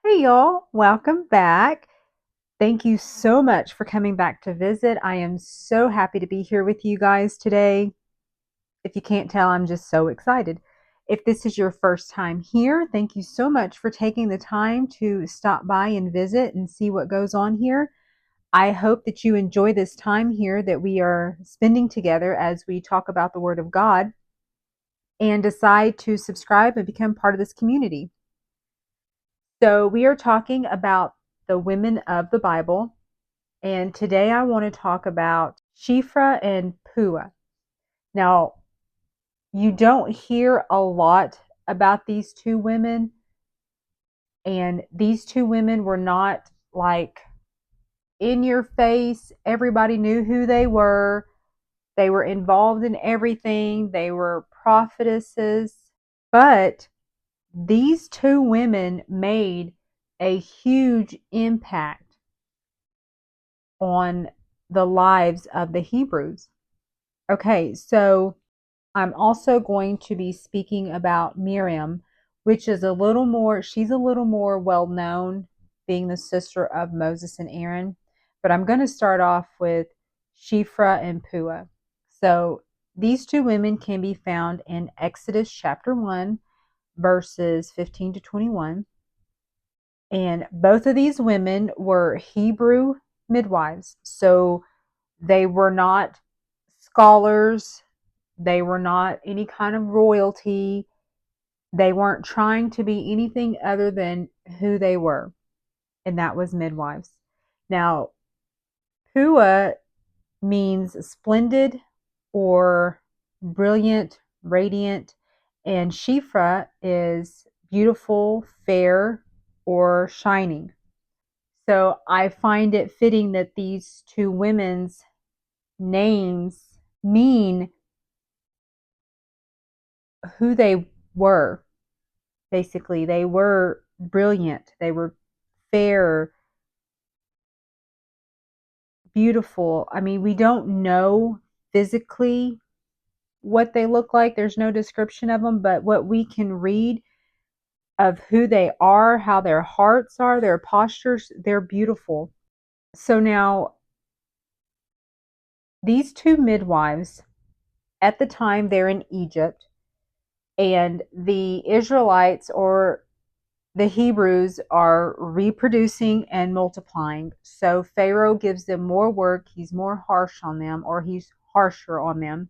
Hey y'all, welcome back. Thank you so much for coming back to visit. I am so happy to be here with you guys today. If you can't tell, I'm just so excited. If this is your first time here, thank you so much for taking the time to stop by and visit and see what goes on here. I hope that you enjoy this time here that we are spending together as we talk about the Word of God and decide to subscribe and become part of this community. So, we are talking about the women of the Bible. And today I want to talk about Shifra and Pua. Now, you don't hear a lot about these two women, and these two women were not like in your face. Everybody knew who they were. They were involved in everything. They were prophetesses. But these two women made a huge impact on the lives of the Hebrews. Okay, so I'm also going to be speaking about Miriam, which is she's a little more well known, being the sister of Moses and Aaron. But I'm going to start off with Shifra and Pua. So these two women can be found in Exodus chapter 1, verses 15 to 21. And both of these women were Hebrew midwives. So they were not scholars. They were not any kind of royalty. They weren't trying to be anything other than who they were, and that was midwives. Now, Pua means splendid or brilliant, radiant, and Shifra is beautiful, fair, or shining. So I find it fitting that these two women's names mean who they were. Basically, they were brilliant, they were fair, beautiful. I mean, we don't know physically what they look like, there's no description of them, but what we can read of who they are, how their hearts are, their postures, they're beautiful. So now, these two midwives, at the time, they're in Egypt, and the Israelites, or the Hebrews, are reproducing and multiplying. So Pharaoh gives them more work. He's more harsh on them, or he's harsher on them.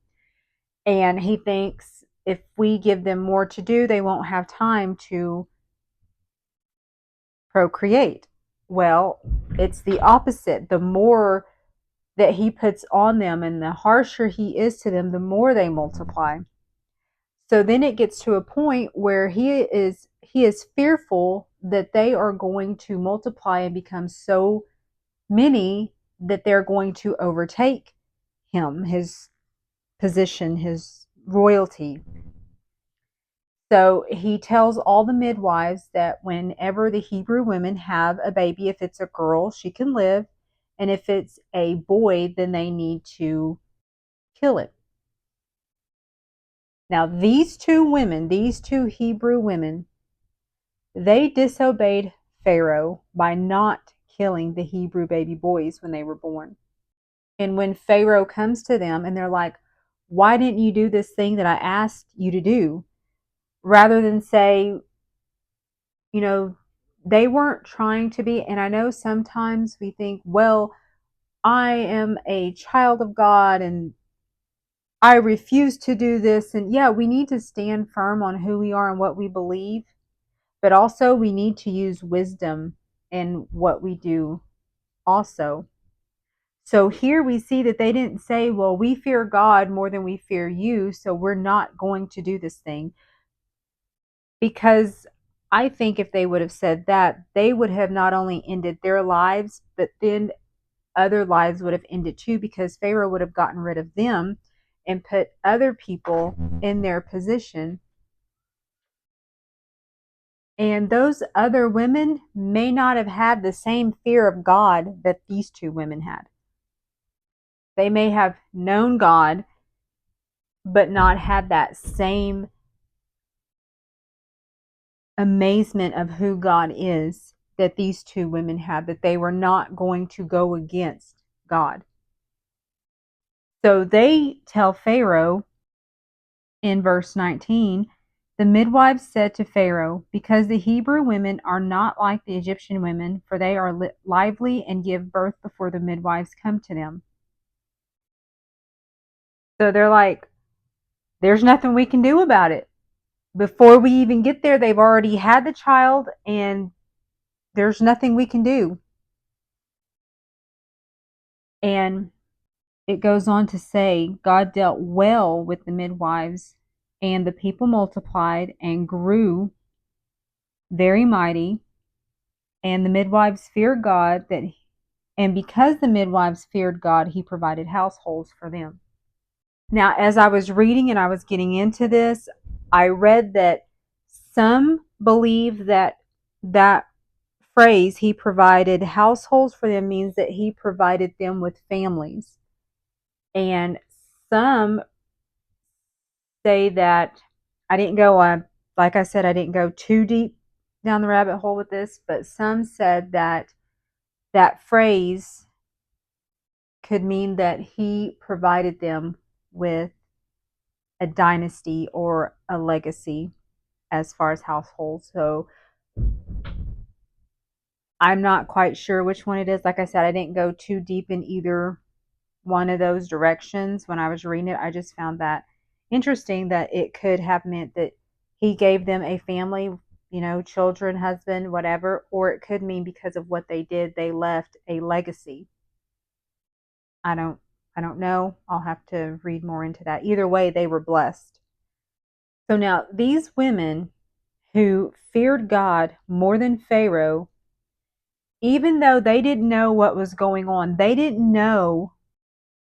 And he thinks if we give them more to do, they won't have time to procreate. Well, it's the opposite. The more that he puts on them and the harsher he is to them, the more they multiply. So then it gets to a point where he is fearful that they are going to multiply and become so many that they're going to overtake him, his position, his royalty. So he tells all the midwives that whenever the Hebrew women have a baby, if it's a girl, she can live, and if it's a boy, then they need to kill it. Now, these two Hebrew women, they disobeyed Pharaoh by not killing the Hebrew baby boys when they were born. And when Pharaoh comes to them and they're like, why didn't you do this thing that I asked you to do? Rather than say, you know, they weren't trying to be. And I know sometimes we think, well, I am a child of God and I refuse to do this. And yeah, we need to stand firm on who we are and what we believe. But also, we need to use wisdom in what we do also. So here we see that they didn't say, well, we fear God more than we fear you, so we're not going to do this thing. Because I think if they would have said that, they would have not only ended their lives, but then other lives would have ended too, because Pharaoh would have gotten rid of them and put other people in their position. And those other women may not have had the same fear of God that these two women had. They may have known God, but not had that same amazement of who God is. that these two women had, that they were not going to go against God. So they tell Pharaoh in verse 19, the midwives said to Pharaoh, because the Hebrew women are not like the Egyptian women, for they are lively and give birth before the midwives come to them. So they're like, there's nothing we can do about it. Before we even get there, they've already had the child, and there's nothing we can do. And it goes on to say, God dealt well with the midwives, and the people multiplied and grew very mighty, and the midwives feared God, and because the midwives feared God, he provided households for them. Now, as I was reading and I was getting into this, I read that some believe that that phrase, he provided households for them, means that he provided them with families. And some say that, I didn't go on, like I said, I didn't go too deep down the rabbit hole with this, but some said that that phrase could mean that he provided them with a dynasty or a legacy as far as households. So I'm not quite sure which one it is. Like I said, I didn't go too deep in either one of those directions when I was reading it. I just found that interesting that it could have meant that he gave them a family, children, husband, whatever, or it could mean because of what they did, they left a legacy. I don't know. I'll have to read more into that. Either way, they were blessed. So now these women who feared God more than Pharaoh, even though they didn't know what was going on, they didn't know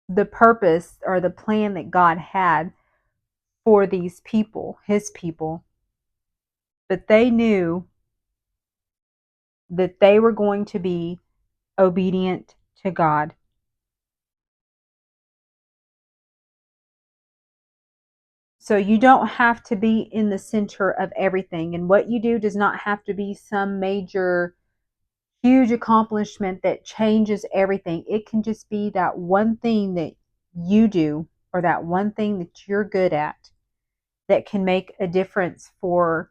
the purpose or the plan that God had for these people, his people, but they knew that they were going to be obedient to God. So you don't have to be in the center of everything, and what you do does not have to be some major huge accomplishment that changes everything. It can just be that one thing that you do, or that one thing that you're good at, that can make a difference for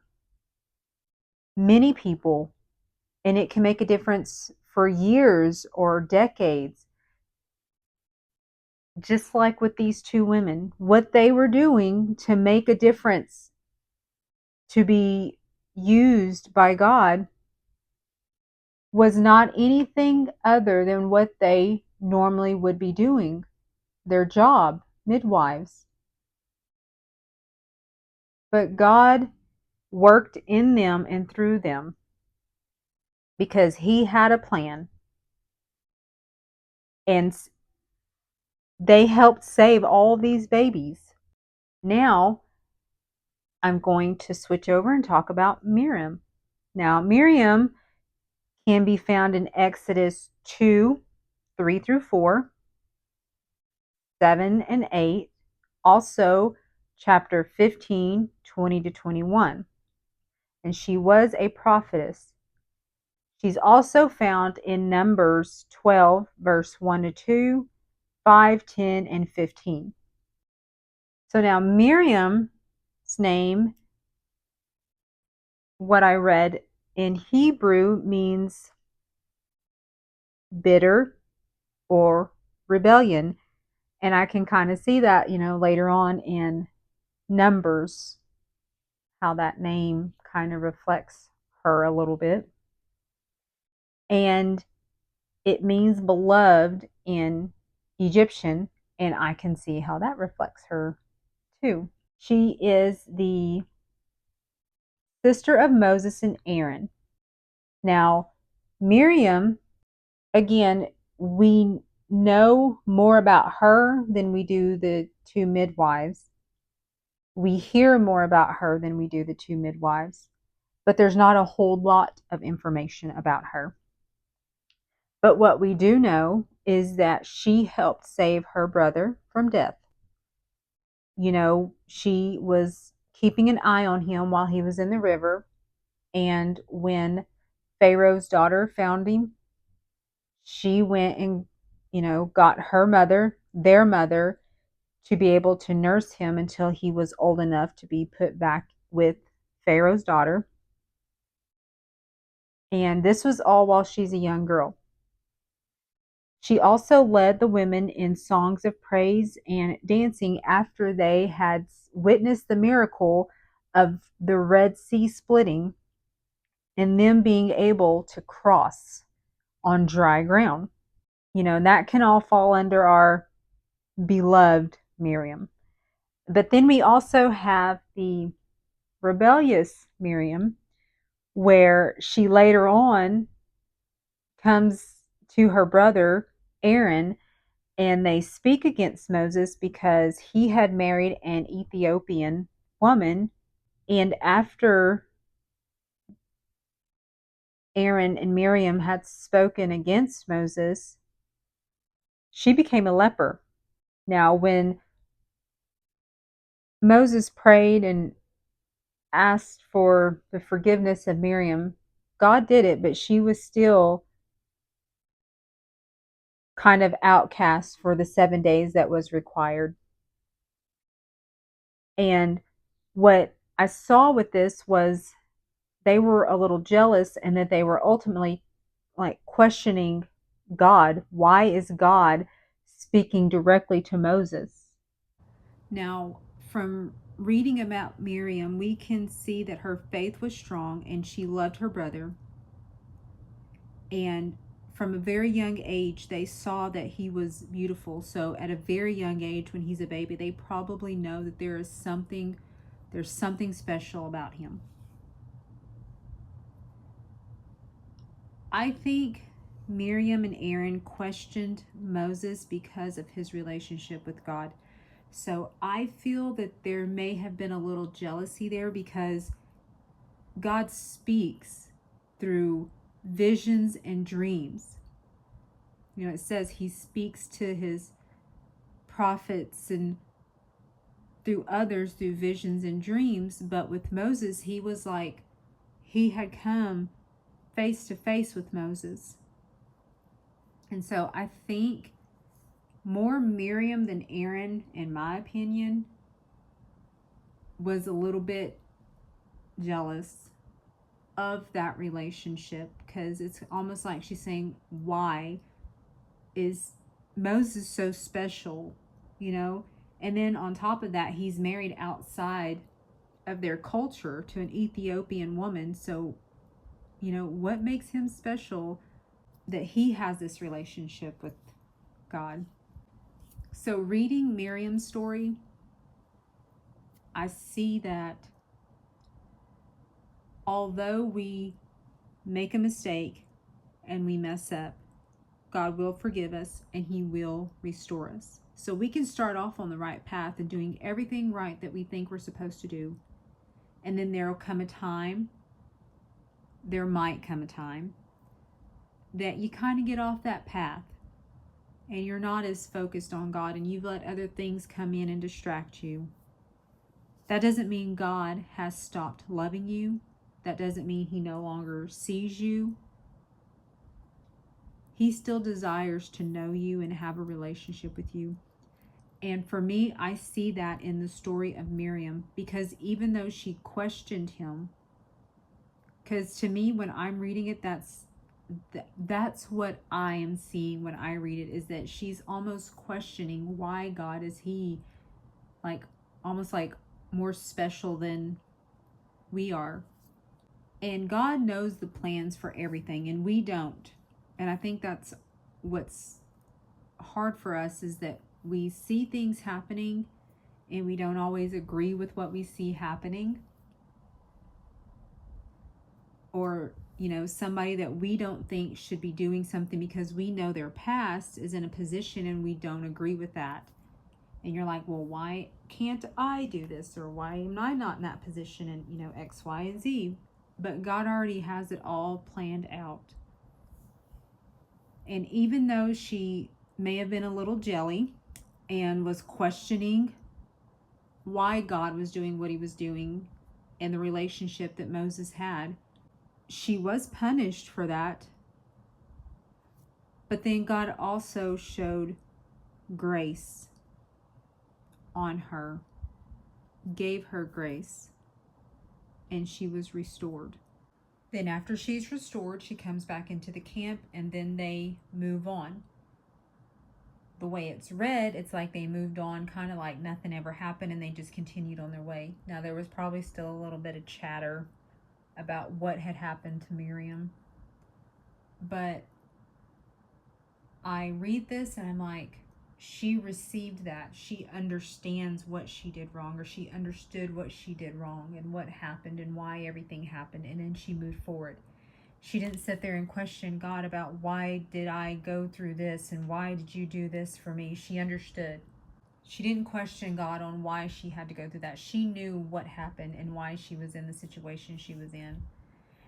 many people, and it can make a difference for years or decades. Just like with these two women, what they were doing to make a difference, to be used by God, was not anything other than what they normally would be doing, their job, midwives. But God worked in them and through them because he had a plan, and they helped save all these babies. Now I'm going to switch over and talk about Miriam. Now, Miriam can be found in Exodus 2, 3 through 4, 7 and 8, also chapter 15, 20 to 21. And she was a prophetess. She's also found in Numbers 12, verse 1 to 2, 5, 10, and 15. So now Miriam's name, what I read in Hebrew, means bitter or rebellion. And I can kind of see that, later on in Numbers, how that name kind of reflects her a little bit. And it means beloved in Egyptian, and I can see how that reflects her too. She is the sister of Moses and Aaron. Now, Miriam, again, we know more about her than we do the two midwives. We hear more about her than we do the two midwives, but there's not a whole lot of information about her. But what we do know is that she helped save her brother from death. She was keeping an eye on him while he was in the river, and when Pharaoh's daughter found him, she went and, got her mother, their mother, to be able to nurse him until he was old enough to be put back with Pharaoh's daughter. And this was all while she's a young girl. She also led the women in songs of praise and dancing after they had witnessed the miracle of the Red Sea splitting and them being able to cross on dry ground. And that can all fall under our beloved Miriam. But then we also have the rebellious Miriam, where she later on comes to her brother Aaron and they speak against Moses because he had married an Ethiopian woman. And after Aaron and Miriam had spoken against Moses, she became a leper. Now, when Moses prayed and asked for the forgiveness of Miriam, God did it, but she was still kind of outcast for the 7 days that was required. And what I saw with this was they were a little jealous and that they were ultimately like questioning God. Why is God speaking directly to Moses? Now, from reading about Miriam, we can see that her faith was strong and she loved her brother. And from a very young age, they saw that he was beautiful. So at a very young age, when he's a baby, they probably know that there's something special about him. I think Miriam and Aaron questioned Moses because of his relationship with God. So I feel that there may have been a little jealousy there because God speaks through visions and dreams. It says he speaks to his prophets and through others through visions and dreams. But with Moses, he was like, he had come face to face with Moses. And so I think more Miriam than Aaron, in my opinion, was a little bit jealous of that relationship because it's almost like she's saying, why is Moses so special, And then on top of that, he's married outside of their culture to an Ethiopian woman. So, what makes him special that he has this relationship with God? So, reading Miriam's story, I see that although we make a mistake and we mess up, God will forgive us and he will restore us. So we can start off on the right path and doing everything right that we think we're supposed to do. And then there might come a time that you kind of get off that path and you're not as focused on God and you've let other things come in and distract you. That doesn't mean God has stopped loving you. That doesn't mean he no longer sees you. He still desires to know you and have a relationship with you. And for me, I see that in the story of Miriam, because even though she questioned him, because to me, when I'm reading it, that's what I am seeing when I read it, is that she's almost questioning why God is he like almost like more special than we are. And God knows the plans for everything and we don't. And I think that's what's hard for us, is that we see things happening and we don't always agree with what we see happening. Or, somebody that we don't think should be doing something because we know their past is in a position and we don't agree with that. And you're like, well, why can't I do this? Or why am I not in that position? And, X, Y, and Z. But God already has it all planned out. And even though she may have been a little jelly and was questioning why God was doing what he was doing and the relationship that Moses had, she was punished for that, but then God also showed grace on her, gave her grace, and she was restored. Then after she's restored, she comes back into the camp, and then they move on. The way it's read, it's like they moved on, kind of like nothing ever happened, and they just continued on their way. Now, there was probably still a little bit of chatter about what had happened to Miriam, but I read this and I'm like, she received that. She understands what she did wrong, or she understood what she did wrong and what happened and why everything happened, and then she moved forward. She didn't sit there and question God about, why did I go through this and why did you do this for me? She understood. She didn't question God on why she had to go through that. She knew what happened and why she was in the situation she was in.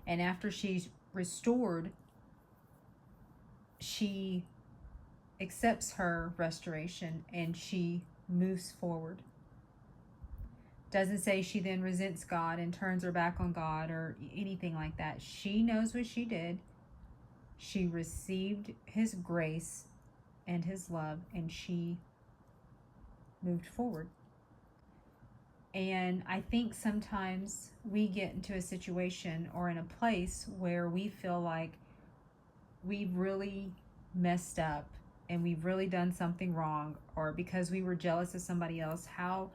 And after she's restored, she accepts her restoration and she moves forward. Doesn't say she then resents God and turns her back on God or anything like that. She knows what she did. She received his grace and his love, and she moved forward. And I think sometimes we get into a situation or in a place where we feel like we've really messed up and we've really done something wrong, or because we were jealous of somebody else, how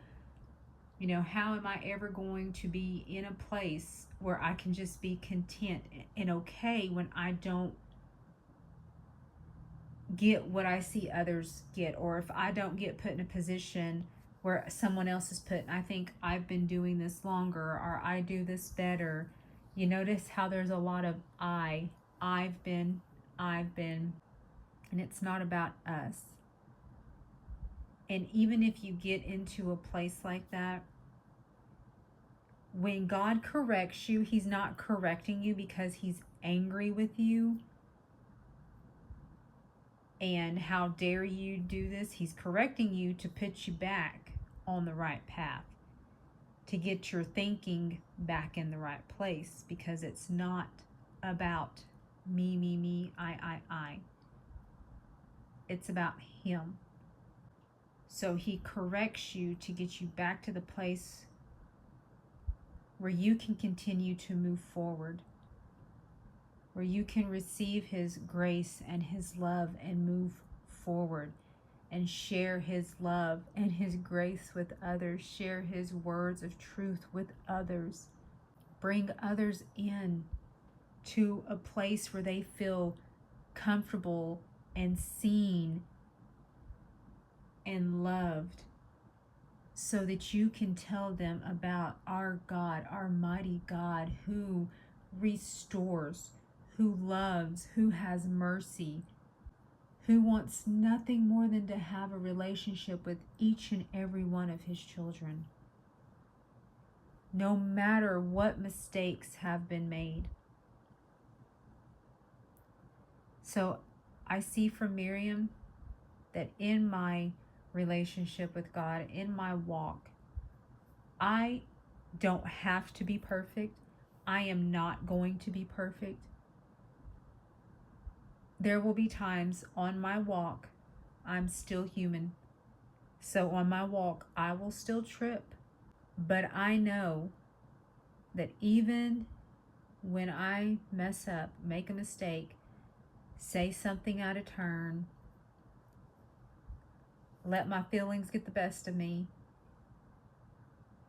am I ever going to be in a place where I can just be content and okay when I don't get what I see others get, or if I don't get put in a position where someone else is put, and I think I've been doing this longer, or I do this better. You notice how there's a lot of I've been, and it's not about us. And even if you get into a place like that, when God corrects you, he's not correcting you because he's angry with you and how dare you do this. He's correcting you to put you back on the right path, to get your thinking back in the right place, because it's not about me, I. It's about him. So he corrects you to get you back to the place where you can continue to move forward, where you can receive his grace and his love and move forward and share his love and his grace with others, share his words of truth with others, bring others in to a place where they feel comfortable and seen and loved, so that you can tell them about our God, our mighty God, who restores, who loves, who has mercy, who wants nothing more than to have a relationship with each and every one of his children, no matter what mistakes have been made. So I see from Miriam that in my relationship with God, in my walk, I don't have to be perfect. I am not going to be perfect. There will be times on my walk, I'm still human. So on my walk, I will still trip. But I know that even when I mess up, make a mistake, say something out of turn, let my feelings get the best of me,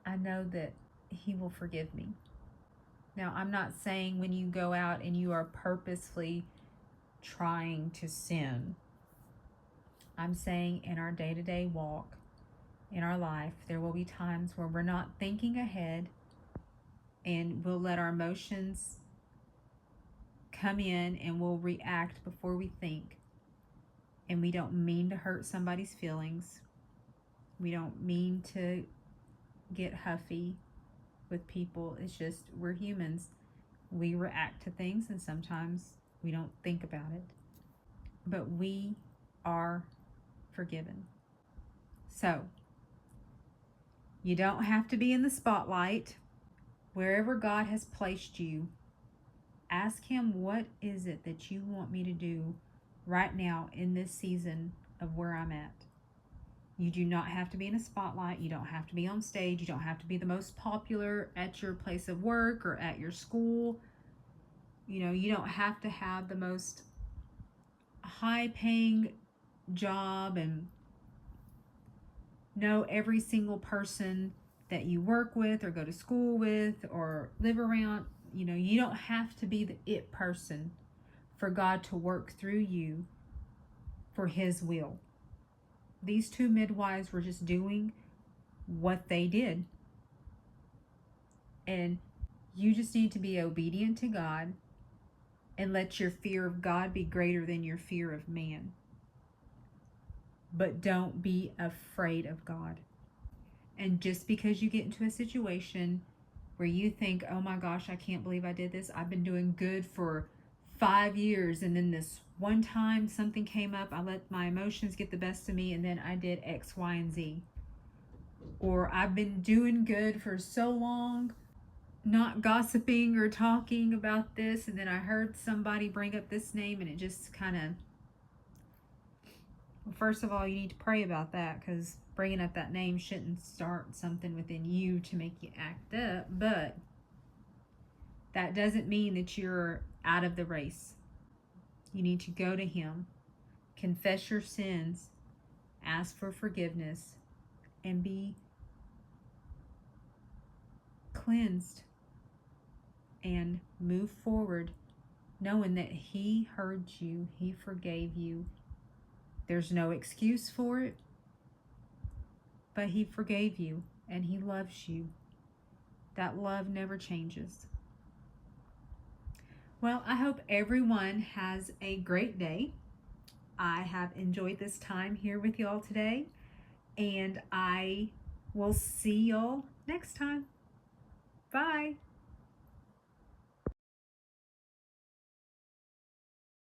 I know that he will forgive me. Now, I'm not saying when you go out and you are purposefully trying to sin. I'm saying in our day-to-day walk, in our life, there will be times where we're not thinking ahead and we'll let our emotions come in and we'll react before we think. And we don't mean to hurt somebody's feelings. We don't mean to get huffy with people. It's just, we're humans. We react to things and sometimes we don't think about it. But we are forgiven. So, you don't have to be in the spotlight. Wherever God has placed you, Ask him, what is it that you want me to do right now in this season of where I'm at? You do not have to be in a spotlight. You don't have to be on stage. You don't have to be the most popular at your place of work or at your school. You don't have to have the most high paying job and know every single person that you work with or go to school with or live around. You don't have to be the it person for God to work through you for his will. These two midwives were just doing what they did. And you just need to be obedient to God and let your fear of God be greater than your fear of man. But don't be afraid of God. And just because you get into a situation where you think, oh my gosh, I can't believe I did this. I've been doing good for 5 years, and then this one time something came up, I let my emotions get the best of me, and then I did X, Y, and Z. Or I've been doing good for so long, not gossiping or talking about this, and then I heard somebody bring up this name, and it just kind of, well, first of all, you need to pray about that, because bringing up that name shouldn't start something within you to make you act up. But that doesn't mean that you're out of the race. You need to go to him, confess your sins, ask for forgiveness, and be cleansed and move forward knowing that he heard you, he forgave you. There's no excuse for it, but he forgave you and he loves you. That love never changes. Well, I hope everyone has a great day. I have enjoyed this time here with y'all today, and I will see y'all next time. Bye.